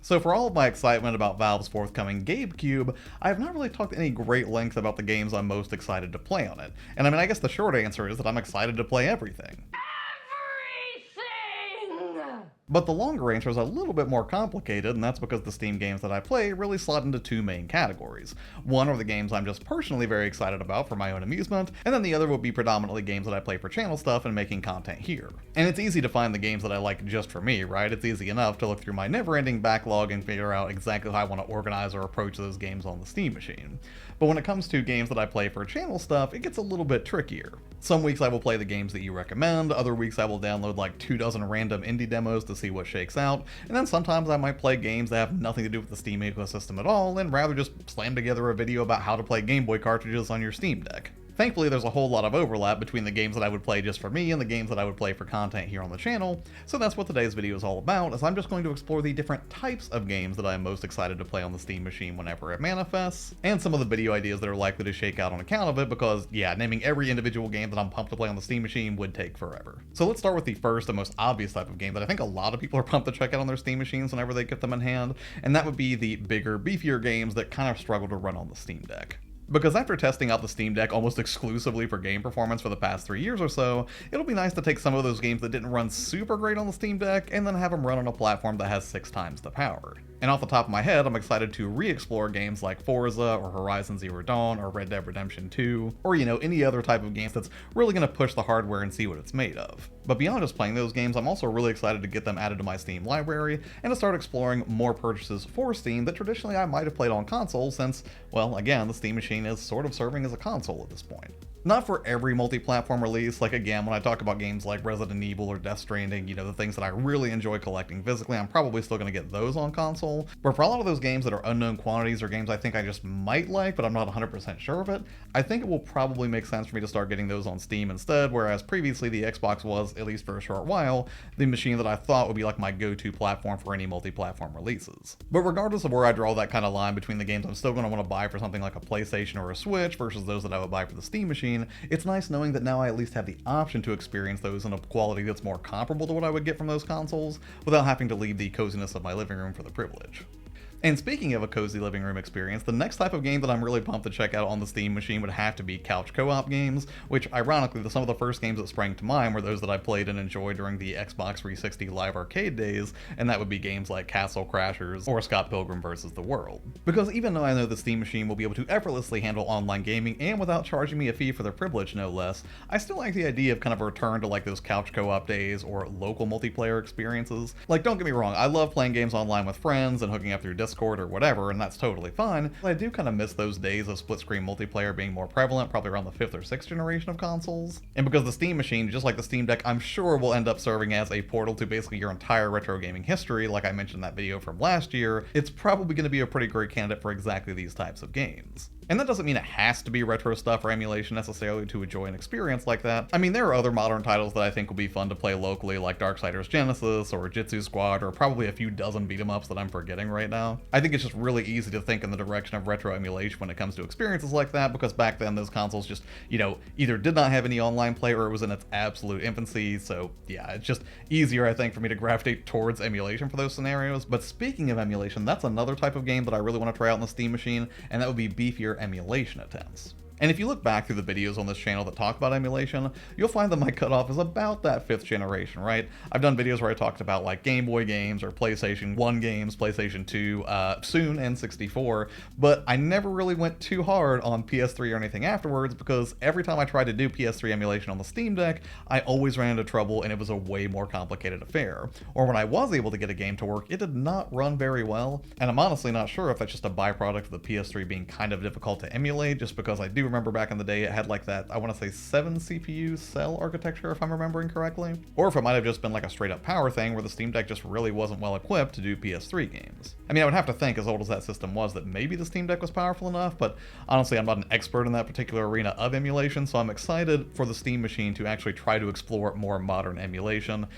So for all of my excitement about Valve's forthcoming Gabe Cube, I have not really talked any great length about the games I'm most excited to play on it. And I mean, I guess the short answer is that I'm excited to play everything. But the longer answer is a little bit more complicated, and that's because the Steam games that I play really slot into two main categories. One are the games I'm just personally very excited about for my own amusement, and then the other would be predominantly games that I play for channel stuff and making content here. And it's easy to find the games that I like just for me, right? It's easy enough to look through my never-ending backlog and figure out exactly how I want to organize or approach those games on the Steam machine. But when it comes to games that I play for channel stuff, it gets a little bit trickier. Some weeks I will play the games that you recommend, other weeks I will download like 24 random indie demos to see what shakes out, and then sometimes I might play games that have nothing to do with the Steam ecosystem at all, and rather just slam together a video about how to play Game Boy cartridges on your Steam Deck. Thankfully, there's a whole lot of overlap between the games that I would play just for me and the games that I would play for content here on the channel, so that's what today's video is all about, as I'm just going to explore the different types of games that I'm most excited to play on the Steam machine whenever it manifests, and some of the video ideas that are likely to shake out on account of it, because yeah, naming every individual game that I'm pumped to play on the Steam machine would take forever. So let's start with the first and most obvious type of game that I think a lot of people are pumped to check out on their Steam machines whenever they get them in hand, and that would be the bigger, beefier games that kind of struggle to run on the Steam Deck. Because after testing out the Steam Deck almost exclusively for game performance for the past 3 years or so, it'll be nice to take some of those games that didn't run super great on the Steam Deck and then have them run on a platform that has 6 times the power. And off the top of my head, I'm excited to re-explore games like Forza or Horizon Zero Dawn or Red Dead Redemption 2, or any other type of games that's really going to push the hardware and see what it's made of. But beyond just playing those games, I'm also really excited to get them added to my Steam library and to start exploring more purchases for Steam that traditionally I might have played on console since, well, again, the Steam machine is sort of serving as a console at this point. Not for every multi-platform release, like again, when I talk about games like Resident Evil or Death Stranding, the things that I really enjoy collecting physically, I'm probably still going to get those on console. But for a lot of those games that are unknown quantities or games I think I just might like, but I'm not 100% sure of it, I think it will probably make sense for me to start getting those on Steam instead, whereas previously the Xbox was, at least for a short while, the machine that I thought would be like my go-to platform for any multi-platform releases. But regardless of where I draw that kind of line between the games I'm still going to want to buy for something like a PlayStation or a Switch versus those that I would buy for the Steam machine, it's nice knowing that now I at least have the option to experience those in a quality that's more comparable to what I would get from those consoles, without having to leave the coziness of my living room for the privilege. And speaking of a cozy living room experience, the next type of game that I'm really pumped to check out on the Steam machine would have to be couch co-op games, which ironically, some of the first games that sprang to mind were those that I played and enjoyed during the Xbox 360 Live Arcade days, and that would be games like Castle Crashers or Scott Pilgrim vs. the World. Because even though I know the Steam machine will be able to effortlessly handle online gaming and without charging me a fee for the privilege no less, I still like the idea of kind of a return to like those couch co-op days or local multiplayer experiences. Like, don't get me wrong, I love playing games online with friends and hooking up through Discord or whatever, and that's totally fine, but I do kind of miss those days of split-screen multiplayer being more prevalent, probably around the 5th or 6th generation of consoles. And because the Steam machine, just like the Steam Deck, I'm sure will end up serving as a portal to basically your entire retro gaming history, like I mentioned in that video from last year, it's probably going to be a pretty great candidate for exactly these types of games. And that doesn't mean it has to be retro stuff or emulation necessarily to enjoy an experience like that. I mean, there are other modern titles that I think will be fun to play locally, like Darksiders Genesis or Jitsu Squad, or probably a few dozen beat-em-ups that I'm forgetting right now. I think it's just really easy to think in the direction of retro emulation when it comes to experiences like that, because back then those consoles just, either did not have any online play or it was in its absolute infancy, so yeah, it's just easier, I think, for me to gravitate towards emulation for those scenarios. But speaking of emulation, that's another type of game that I really want to try out on the Steam machine, and that would be Beefier emulation attempts. And if you look back through the videos on this channel that talk about emulation, you'll find that my cutoff is about that 5th generation, right? I've done videos where I talked about like Game Boy games or PlayStation 1 games, PlayStation 2, soon N64, but I never really went too hard on PS3 or anything afterwards, because every time I tried to do PS3 emulation on the Steam Deck, I always ran into trouble and it was a way more complicated affair. Or when I was able to get a game to work, it did not run very well, and I'm honestly not sure if that's just a byproduct of the PS3 being kind of difficult to emulate, just because I do remember back in the day it had like that, I want to say 7 CPU cell architecture if I'm remembering correctly, or if it might have just been like a straight up power thing where the Steam Deck just really wasn't well equipped to do PS3 games. I mean, I would have to think, as old as that system was, that maybe the Steam Deck was powerful enough, but honestly I'm not an expert in that particular arena of emulation, so I'm excited for the Steam machine to actually try to explore more modern emulation.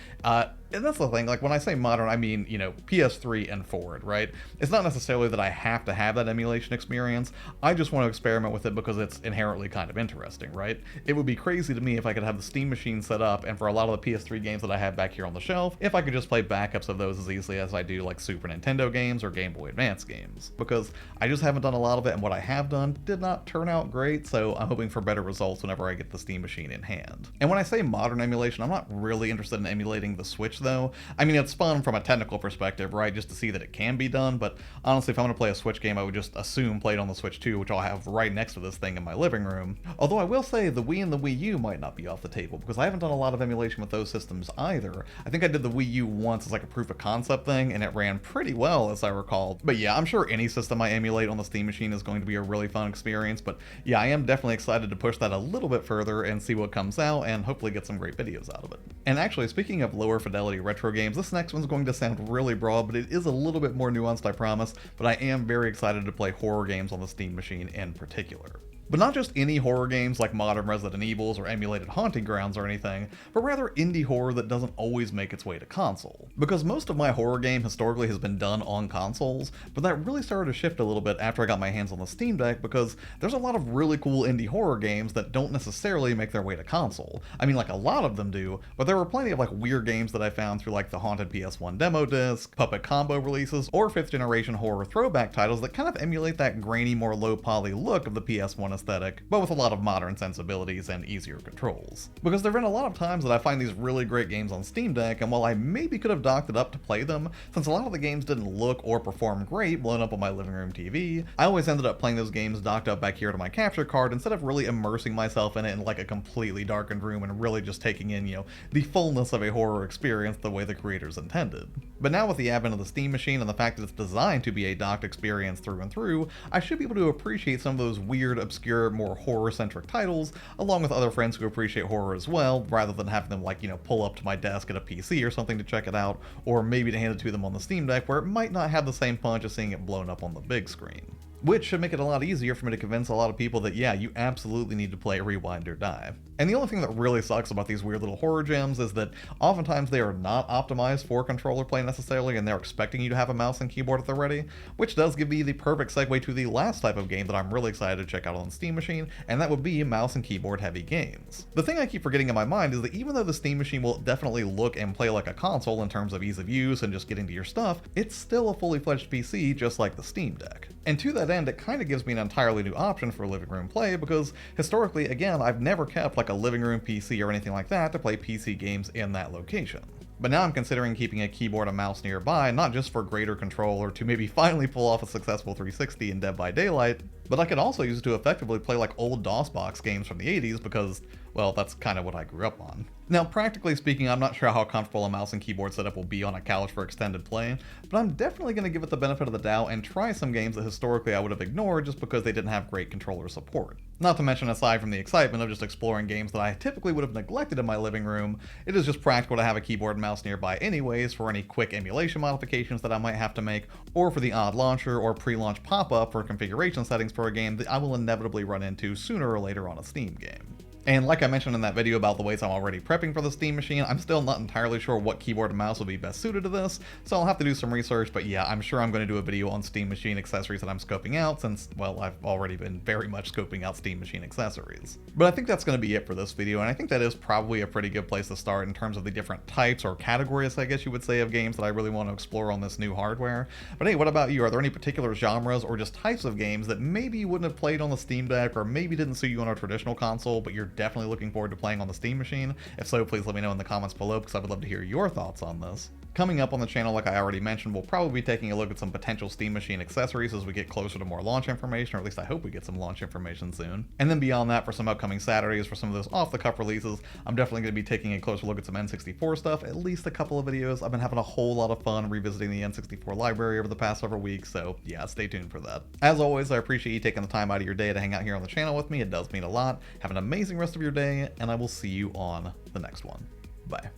And that's the thing, like when I say modern, I mean, PS3 and forward, right? It's not necessarily that I have to have that emulation experience, I just want to experiment with it because it's inherently kind of interesting, right? It would be crazy to me if I could have the Steam machine set up, and for a lot of the PS3 games that I have back here on the shelf, if I could just play backups of those as easily as I do like Super Nintendo games or Game Boy Advance games. Because I just haven't done a lot of it, and what I have done did not turn out great, so I'm hoping for better results whenever I get the Steam machine in hand. And when I say modern emulation, I'm not really interested in emulating the Switch though. I mean, it's fun from a technical perspective, right, just to see that it can be done, but honestly, if I'm going to play a Switch game, I would just assume play it on the Switch 2, which I'll have right next to this thing in my living room. Although I will say the Wii and the Wii U might not be off the table, because I haven't done a lot of emulation with those systems either. I think I did the Wii U once as like a proof of concept thing, and it ran pretty well as I recall. But yeah, I'm sure any system I emulate on the Steam machine is going to be a really fun experience, but yeah, I am definitely excited to push that a little bit further and see what comes out, and hopefully get some great videos out of it. And actually, speaking of lower fidelity retro games, this next one's going to sound really broad, but it is a little bit more nuanced, I promise, but I am very excited to play horror games on the Steam machine in particular. But not just any horror games like modern Resident Evils or emulated Haunting Grounds or anything, but rather indie horror that doesn't always make its way to console. Because most of my horror game historically has been done on consoles, but that really started to shift a little bit after I got my hands on the Steam Deck, because there's a lot of really cool indie horror games that don't necessarily make their way to console. I mean, like a lot of them do, but there were plenty of like weird games that I found through like the Haunted PS1 demo disc, Puppet Combo releases, or 5th generation horror throwback titles that kind of emulate that grainy, more low poly look of the PS1 aesthetic, but with a lot of modern sensibilities and easier controls. Because there have been a lot of times that I find these really great games on Steam Deck, and while I maybe could have docked it up to play them, since a lot of the games didn't look or perform great blown up on my living room TV, I always ended up playing those games docked up back here to my capture card instead of really immersing myself in it in like a completely darkened room and really just taking in, the fullness of a horror experience the way the creators intended. But now with the advent of the Steam machine and the fact that it's designed to be a docked experience through and through, I should be able to appreciate some of those weird, obscure, more horror-centric titles, along with other friends who appreciate horror as well, rather than having them pull up to my desk at a PC or something to check it out, or maybe to hand it to them on the Steam Deck where it might not have the same punch as seeing it blown up on the big screen. Which should make it a lot easier for me to convince a lot of people that yeah, you absolutely need to play Rewind or Die. And the only thing that really sucks about these weird little horror gems is that oftentimes they are not optimized for controller play necessarily, and they're expecting you to have a mouse and keyboard at the ready, which does give me the perfect segue to the last type of game that I'm really excited to check out on the Steam machine, and that would be mouse and keyboard heavy games. The thing I keep forgetting in my mind is that even though the Steam machine will definitely look and play like a console in terms of ease of use and just getting to your stuff, it's still a fully fledged PC just like the Steam Deck. And to that end, it kind of gives me an entirely new option for living room play, because historically, again, I've never kept like a living room PC or anything like that to play PC games in that location. But now I'm considering keeping a keyboard and mouse nearby, not just for greater control or to maybe finally pull off a successful 360 in Dead by Daylight, but I could also use it to effectively play like old DOSBox games from the 80s because, well, that's kind of what I grew up on. Now, practically speaking, I'm not sure how comfortable a mouse and keyboard setup will be on a couch for extended play, but I'm definitely going to give it the benefit of the doubt and try some games that historically I would have ignored just because they didn't have great controller support. Not to mention, aside from the excitement of just exploring games that I typically would have neglected in my living room, it is just practical to have a keyboard and mouse nearby anyways for any quick emulation modifications that I might have to make, or for the odd launcher or pre-launch pop-up for configuration settings for a game that I will inevitably run into sooner or later on a Steam game. And like I mentioned in that video about the ways I'm already prepping for the Steam machine, I'm still not entirely sure what keyboard and mouse will be best suited to this, so I'll have to do some research, but yeah, I'm sure I'm going to do a video on Steam machine accessories that I'm scoping out since, well, I've already been very much scoping out Steam machine accessories. But I think that's going to be it for this video, and I think that is probably a pretty good place to start in terms of the different types or categories, I guess you would say, of games that I really want to explore on this new hardware. But hey, what about you? Are there any particular genres or just types of games that maybe you wouldn't have played on the Steam Deck or maybe didn't suit you on a traditional console, but you're definitely looking forward to playing on the Steam machine? If so, please let me know in the comments below because I would love to hear your thoughts on this. Coming up on the channel, like I already mentioned, we'll probably be taking a look at some potential Steam machine accessories as we get closer to more launch information, or at least I hope we get some launch information soon. And then beyond that, for some upcoming Saturdays, for some of those off-the-cuff releases, I'm definitely going to be taking a closer look at some N64 stuff, at least a couple of videos. I've been having a whole lot of fun revisiting the N64 library over the past several weeks, so yeah, stay tuned for that. As always, I appreciate you taking the time out of your day to hang out here on the channel with me. It does mean a lot. Have an amazing rest of your day, and I will see you on the next one. Bye.